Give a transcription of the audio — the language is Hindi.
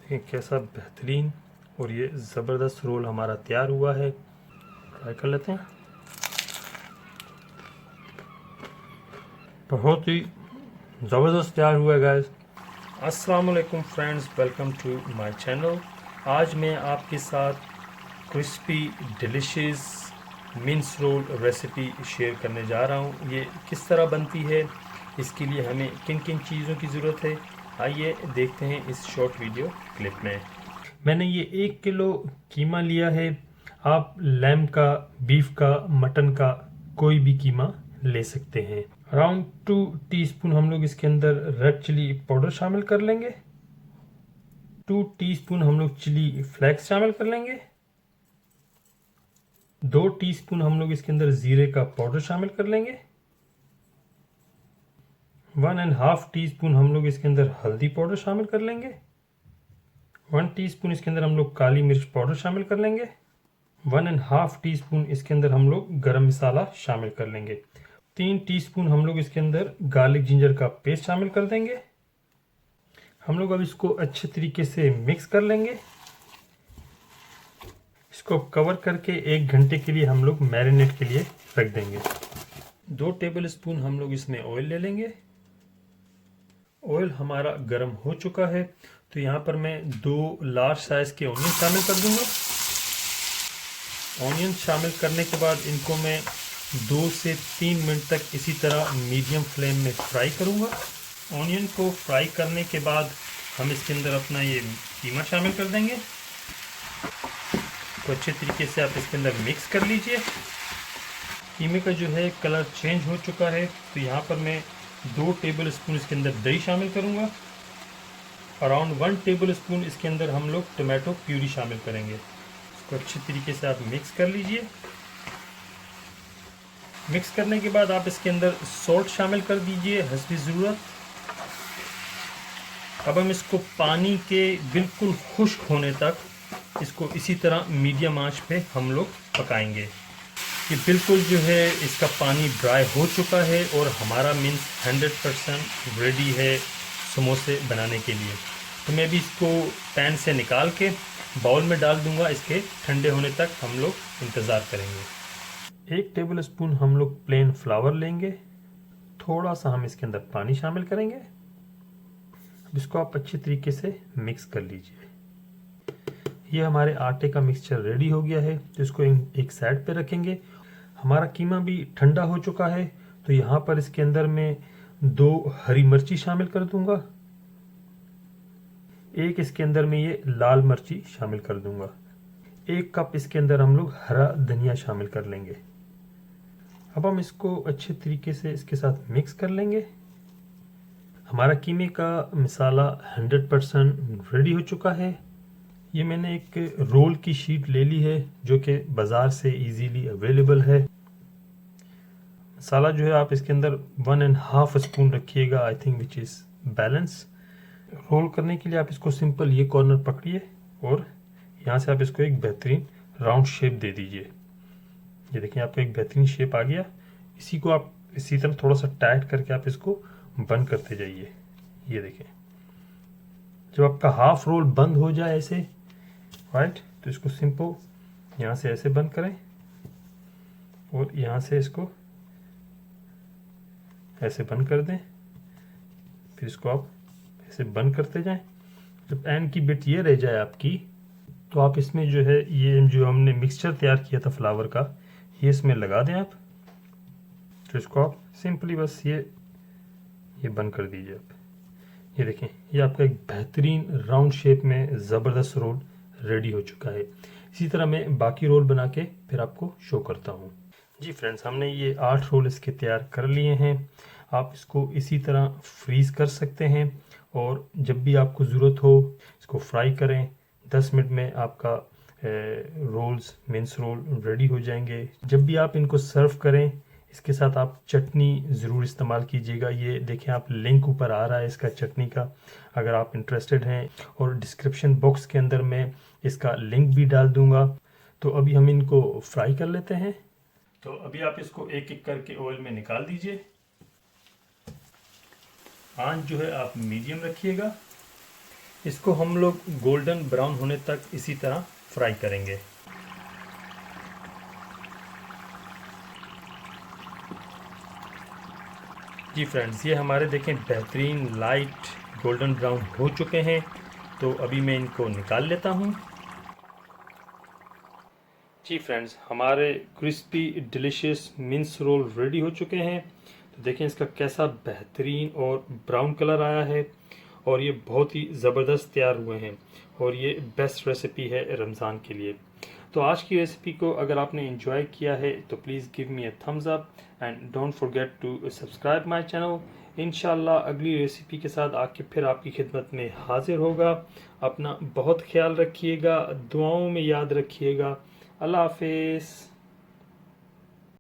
ये कैसा बेहतरीन और ये ज़बरदस्त रोल हमारा तैयार हुआ है। ट्राई कर लेते हैं। बहुत ही ज़बरदस्त तैयार हुआ है गाइस। अस्सलाम वालेकुम friends, welcome to my channel. आज मैं आपके साथ crispy delicious mince roll recipe share करने जा रहा हूँ। ये किस तरह बनती है, इसके लिए हमें किन किन चीज़ों की ज़रूरत है, आइए देखते हैं इस शॉर्ट वीडियो क्लिप में। मैंने ये 1 किलो कीमा लिया है। आप लैम्ब का, बीफ का, मटन का कोई भी कीमा ले सकते हैं। अराउंड 2 टीस्पून हम लोग इसके अंदर रेड चिली पाउडर शामिल कर लेंगे। 2 टीस्पून हम लोग चिली फ्लेक्स शामिल कर लेंगे। 2 टीस्पून हम लोग इसके अंदर जीरे का पाउडर शामिल कर लेंगे। 1.5 टीस्पून हम लोग इसके अंदर हल्दी पाउडर शामिल कर लेंगे। 1 टीस्पून इसके अंदर हम लोग काली मिर्च पाउडर शामिल कर लेंगे। 1.5 टीस्पून इसके अंदर हम लोग गरम मसाला शामिल कर लेंगे। 3 टीस्पून हम लोग इसके अंदर गार्लिक जिंजर का पेस्ट शामिल कर देंगे। हम लोग अब इसको अच्छे तरीके से मिक्स कर लेंगे। इसको कवर करके 1 घंटे के लिए हम लोग मैरिनेट के लिए रख देंगे। 2 टेबल स्पून हम लोग इसमें ऑयल ले लेंगे। ऑयल हमारा गर्म हो चुका है, तो यहाँ पर मैं 2 लार्ज साइज के ऑनियन शामिल कर दूंगा। ऑनियन शामिल करने के बाद इनको मैं 2 से 3 मिनट तक इसी तरह मीडियम फ्लेम में फ्राई करूंगा। ऑनियन को फ्राई करने के बाद हम इसके अंदर अपना ये कीमा शामिल कर देंगे। तो अच्छे तरीके से आप इसके अंदर मिक्स कर लीजिए। कीमे का जो है कलर चेंज हो चुका है, तो यहाँ पर मैं 2 टेबल स्पून इसके अंदर दही शामिल करूँगा। अराउंड 1 टेबल स्पून इसके अंदर हम लोग टमाटो प्यूरी शामिल करेंगे। इसको अच्छी तरीके से आप मिक्स कर लीजिए। मिक्स करने के बाद आप इसके अंदर सॉल्ट शामिल कर दीजिए हस्बी ज़रूरत। अब हम इसको पानी के बिल्कुल खुश्क होने तक इसको इसी तरह मीडियम आंच पे हम लोग पकाएंगे। ये बिल्कुल जो है इसका पानी ड्राई हो चुका है और हमारा मिंस 100% रेडी है समोसे बनाने के लिए। तो मैं भी इसको पैन से निकाल के बाउल में डाल दूंगा। इसके ठंडे होने तक हम लोग इंतज़ार करेंगे। 1 टेबल स्पून हम लोग प्लेन फ्लावर लेंगे। थोड़ा सा हम इसके अंदर पानी शामिल करेंगे। अब इसको आप अच्छी तरीके से मिक्स कर लीजिए। ये हमारे आटे का मिक्सचर रेडी हो गया है, तो इसको एक साइड पे रखेंगे। हमारा कीमा भी ठंडा हो चुका है, तो यहाँ पर इसके अंदर मैं 2 हरी मिर्ची शामिल कर दूंगा। एक इसके अंदर मैं ये लाल मिर्ची शामिल कर दूंगा। 1 कप इसके अंदर हम लोग हरा धनिया शामिल कर लेंगे। अब हम इसको अच्छे तरीके से इसके साथ मिक्स कर लेंगे। हमारा कीमे का मसाला 100% रेडी हो चुका है। ये मैंने एक रोल की शीट ले ली है, जो कि बाज़ार से इजीली अवेलेबल है। मसाला जो है आप इसके अंदर 1.5 स्पून रखिएगा, I think which is balance. Roll करने के लिए आप इसको सिंपल ये कॉर्नर पकड़िए और यहाँ से आप इसको एक बेहतरीन राउंड शेप दे दीजिए। ये देखें आपका एक बेहतरीन शेप आ गया। इसी को आप इसी तरह थोड़ा सा टाइट करके आप इसको बंद करते जाइए। ये देखें, जब आपका हाफ रोल बंद हो जाए ऐसे, राइट, तो इसको सिंपल यहाँ से ऐसे बंद करें और यहाँ से इसको ऐसे बंद कर दें। फिर इसको आप ऐसे बंद करते जाएं। जब एंड की बिट ये रह जाए आपकी, तो आप इसमें जो है ये जो हमने मिक्सचर तैयार किया था फ्लावर का, ये इसमें लगा दें आप। तो इसको आप सिंपली बस ये बंद कर दीजिए आप। ये देखें, ये आपका एक बेहतरीन राउंड शेप में ज़बरदस्त रोल रेडी हो चुका है। इसी तरह मैं बाकी रोल बना के फिर आपको शो करता हूँ। जी फ्रेंड्स, हमने ये 8 रोल इसके तैयार कर लिए हैं। आप इसको इसी तरह फ्रीज़ कर सकते हैं और जब भी आपको ज़रूरत हो इसको फ्राई करें। 10 मिनट में आपका रोल्स, मिंस रोल रेडी हो जाएंगे। जब भी आप इनको सर्व करें, इसके साथ आप चटनी ज़रूर इस्तेमाल कीजिएगा। ये देखें, आप लिंक ऊपर आ रहा है इसका चटनी का, अगर आप इंटरेस्टेड हैं, और डिस्क्रिप्शन बॉक्स के अंदर मैं इसका लिंक भी डाल दूंगा। तो अभी हम इनको फ्राई कर लेते हैं। तो अभी आप इसको एक एक करके ऑयल में निकाल दीजिए। आंच जो है आप मीडियम रखिएगा। इसको हम लोग गोल्डन ब्राउन होने तक इसी तरह फ्राई करेंगे। जी फ्रेंड्स, ये हमारे देखें बेहतरीन लाइट गोल्डन ब्राउन हो चुके हैं। तो अभी मैं इनको निकाल लेता हूँ। जी फ्रेंड्स, हमारे crispy delicious mince roll ready हो चुके हैं। तो देखें इसका कैसा बेहतरीन और ब्राउन कलर आया है और ये बहुत ही ज़बरदस्त तैयार हुए हैं और ये बेस्ट रेसिपी है रमज़ान के लिए। तो आज की रेसिपी को अगर आपने एंजॉय किया है तो please give me a thumbs up and don't forget to subscribe my channel. इंशाल्लाह अगली रेसिपी के साथ आके फिर आपकी खिदमत में हाजिर होगा। अपना बहुत ख्याल रखिएगा, दुआओं में याद रखिएगा। अल्लाह हाफिज़।